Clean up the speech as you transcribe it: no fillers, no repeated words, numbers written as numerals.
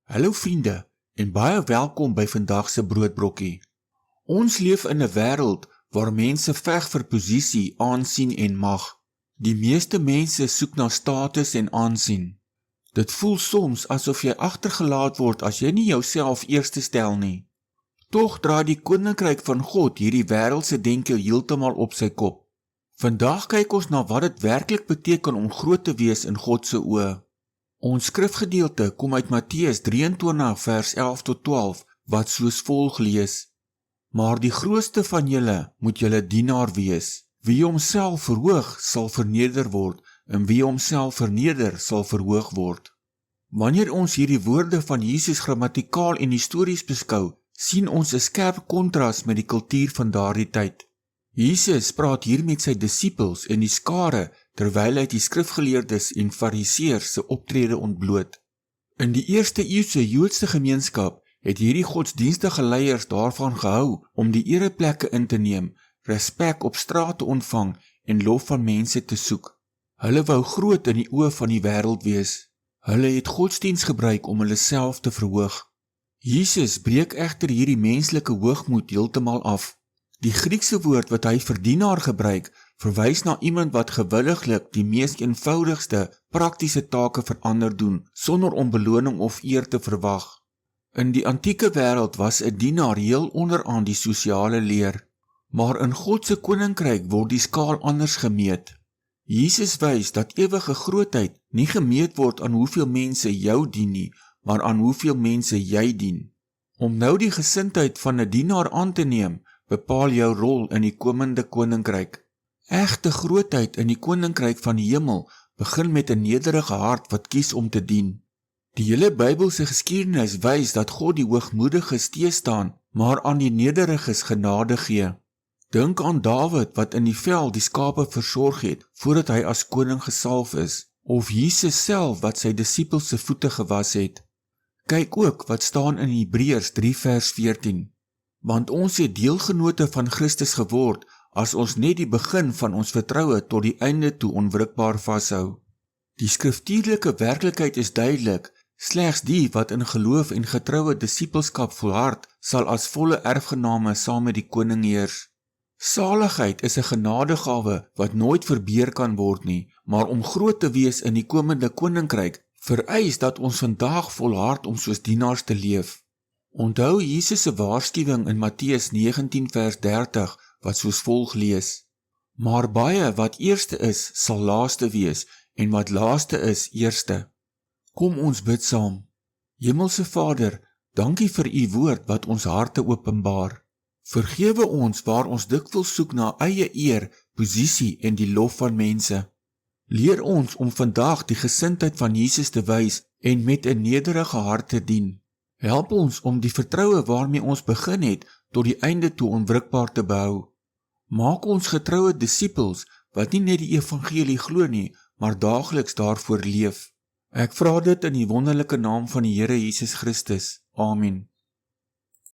Hallo vriende en baie welkom by vandag se broodbrokkie. Ons leef in 'n wêreld waar mense veg vir posisie, aansien en mag. Die meeste mense soek na status en aansien. Dit voel soms asof jy agtergelaat word as jy nie jouself eerste stel nie. Tog draai die koninkryk van God hierdie wêreldse denke heeltemal op sy kop. Vandag kyk ons na wat dit werklik beteken om groot te wees in God se oë. Ons skrifgedeelte kom uit Matteus 23 vers 11 tot 12 wat soos volg lees: Maar die grootste van julle moet julle dienaar wees. Wie homself verhoog sal verneder word en wie homself verneder sal verhoog word. Wanneer ons hierdie woorde van Jesus grammatikaal en histories beskou, sien ons 'n skerp kontras met die kultuur van daardie tyd. Jesus praat hier met sy disippels en die skare terwyl hy die skrifgeleerdes en fariseërs se optrede ontbloot. In die eerste eeuse Joodse gemeenskap het hierdie godsdienstige leiers daarvan gehou om die ereplekke in te neem, respek op straat te ontvang en lof van mense te soek. Hulle wou groot in die oë van die wêreld wees. Hulle het godsdiens gebruik om hulle self te verhoog. Jesus breek egter hierdie menslike hoogmoed heeltemal af. Die Griekse woord wat hy vir dienaar gebruik, verwys na iemand wat gewilliglik die mees eenvoudigste, praktiese take vir ander doen, sonder om beloning of eer te verwag. In die antieke wêreld was 'n dienaar heel onderaan die sosiale leer, maar in God se koninkryk word die skaal anders gemeet. Jesus wys dat ewige grootheid nie gemeet word aan hoeveel mense jou dien nie, maar aan hoeveel mense jy dien. Om nou die gesindheid van 'n dienaar aan te neem, bepaal jou rol in die komende koninkryk. Egte grootheid in die koninkryk van die hemel begin met 'n nederige hart wat kies om te dien. Die hele Bybelse geskiedenis wys dat God die hoogmoediges teëstaan, maar aan die nederiges genade gee. Dink aan Dawid wat in die veld die skape versorg het voordat hy as koning gesalf is, of Jesus self wat sy disippels se voete gewas het. Kyk ook wat staan in Hebreërs 3 vers 14. Want ons het deelgenote van Christus geword as ons net die begin van ons vertroue tot die einde toe onwrikbaar vashou. Die skriftuurlike werklikheid is duidelik. Slegs die wat in geloof en getroue disippelskap volhard, sal as volle erfgename saam met die koning heers. Saligheid is 'n genadegawe wat nooit verbeur kan word nie, maar om groot te wees in die komende koninkryk, vereis dat ons vandag volhard om soos dienaars te leef. Onthou Jesus se waarskuwing in Matteus 19 vers 30 wat soos volg lees: Maar baie wat eerste is, sal laaste wees, en wat laaste is, eerste. Kom ons bid saam. Hemelse Vader, dankie vir u woord wat ons harte openbaar. Vergewe ons waar ons dikwels soek na eie eer, posisie en die lof van mense. Leer ons om vandag die gesindheid van Jesus te wys en met 'n nederige hart te dien. Help ons om die vertroue waarmee ons begin het tot die einde toe onwrikbaar te behou. Maak ons getroue disippels wat nie net die evangelie glo nie, maar daagliks daarvoor leef. Ek vra dit in die wonderlike naam van die Here Jesus Christus. Amen.